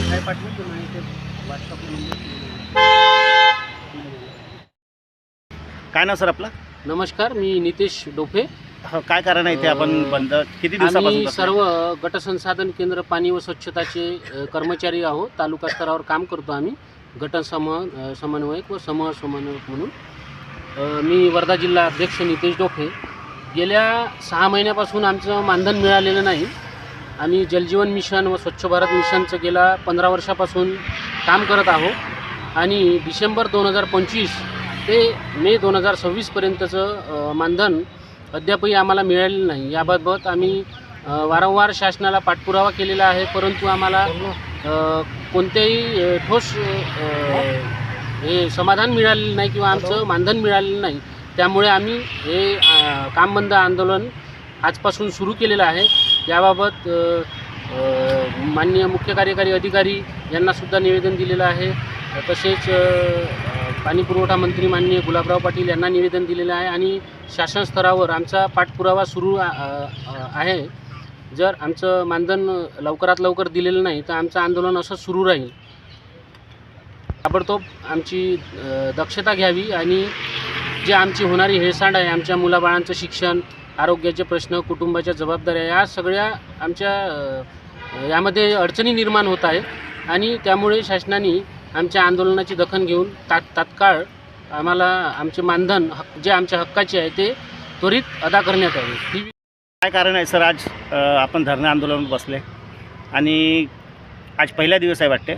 काय पाठवतो नाही ते व्हॉट्सअपमध्ये. काय नाव सर आपलं? नमस्कार, मी नितेश डोफे. हो, काय कारण आहे इथे आपण बंद किती दिवसापासून आम्ही बसलोय? सर्व गटसंसाधन केंद्र पाणी व स्वच्छताचे कर्मचारी आहोत. तालुका स्तरावर काम करतो आम्ही समन्वयक व समन्वयक म्हणून. मी वर्धा जिल्हा अध्यक्ष नितेश डोफे. गेल्या 6 महिन्यापासून आमचं मानधन मिळालेलं नाही. आम्ही जलजीवन मिशन व स्वच्छ भारत मिशनचं गेल्या 15 वर्षापासून काम करत आहोत आणि डिसेंबर 2025 ते मे 2026पर्यंतचं मानधन अद्यापही आम्हाला मिळालेलं नाही. याबाबत आम्ही वारंवार शासनाला पाठपुरावा केलेला आहे, परंतु आम्हाला कोणतेही ठोस हे समाधान मिळालेलं नाही किंवा आमचं मानधन मिळालेलं नाही. त्यामुळे आम्ही हे काम बंद आंदोलन आजपासून सुरू केलेलं आहे. याबाबत माननीय मुख्य कार्यकारी अधिकारी यांनासुद्धा निवेदन दिलेलं आहे. तसेच पाणीपुरवठा मंत्री माननीय गुलाबराव पाटील यांना निवेदन दिलेलं आहे आणि शासन स्तरावर आमचा पाठपुरावा सुरू आहे. जर आमचं मानधन लवकरात लवकर दिलेलं नाही तर आमचं आंदोलन असं सुरू राहील. ताबडतोब आमची दक्षता घ्यावी आणि जे आमची होणारी हेळसांड आहे, आमच्या मुलाबाळांचं शिक्षण, आरोग्याचे प्रश्न, कुटुंबाच्या जबाबदाऱ्या, या सगळ्या आमच्या यामध्ये अडचणी निर्माण होत आहेत आणि त्यामुळे शासनाने आमच्या आंदोलनाची दखल घेऊन तात्काळ आम्हाला आमचे मानधन जे आमच्या हक्काचे आहे ते त्वरित अदा करण्यात यावे. काय कारण आहे सर आज आपण धरणे आंदोलन बसले आणि आज पहिला दिवस आहे वाटते?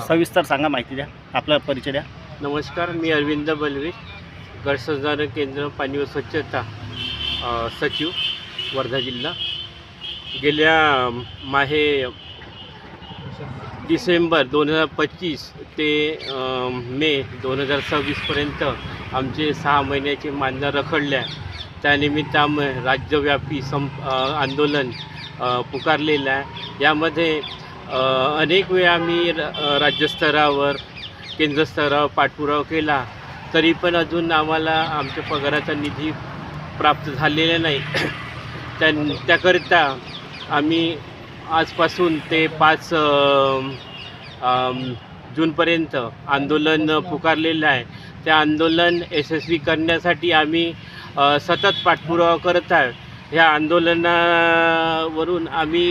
सविस्तर सांगा, माहिती द्या, आपला परिचय द्या. नमस्कार, मी अरविंद बलवे, गटसंसाधन केंद्र पाणी व स्वच्छता सचिव, वर्धा जिल्हा. गेल्या डिसेंबर 2025 ते मे 2026पर्यंत आमचे 6 महिन्याचे मानधन रखडल्या. त्यानिमित्त आम्ही राज्यव्यापी आंदोलन पुकारलेलं आहे. यामध्ये अनेक वेळा आम्ही राज्यस्तरावर, केंद्रस्तरावर पाठपुरावा केला, तरी पण अजून आम्हाला आमच्या पगाराचा निधी प्राप्त झालेला नाही. त्याकरिता आम्ही आजपासून ते 5 जूनपर्यंत आंदोलन पुकारलेलं आहे. ते आंदोलन यशस्वी करण्यासाठी आम्ही सतत पाठपुरावा करत आहे. ह्या आंदोलनावरून आम्ही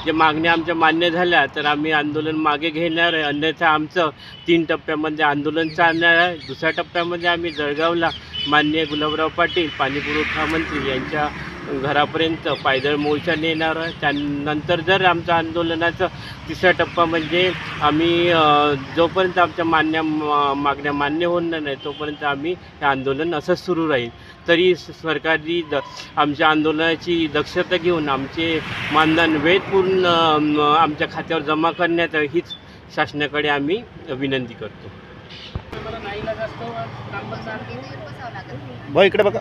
जे मागण्या आमच्या मान्य झाल्या तर आम्ही आंदोलन मागे घेणार आहे, अन्यथा आमचं 3 टप्प्यामध्ये आंदोलन चालणार आहे. दुसऱ्या टप्प्यामध्ये आम्ही जळगावला माननीय गुलाबराव पाटील पाणीपुरवठा मंत्री यांच्या घरापर्यंत पायदळ मोर्चा नेणार आहे. त्यानंतर जर आमच्या आंदोलनाचा तिसरा टप्पा म्हणजे आम्ही जोपर्यंत आमच्या मागण्या मान्य होणार नाही तोपर्यंत आम्ही हे आंदोलन असंच सुरू राहील. तरी सरकारने आमच्या आंदोलनाची दक्षता घेऊन आमचे मानधन वेळपूर्ण आमच्या खात्यावर जमा करण्यात हीच शासनाकडे आम्ही विनंती करतो. भाऊ इकडे बघा.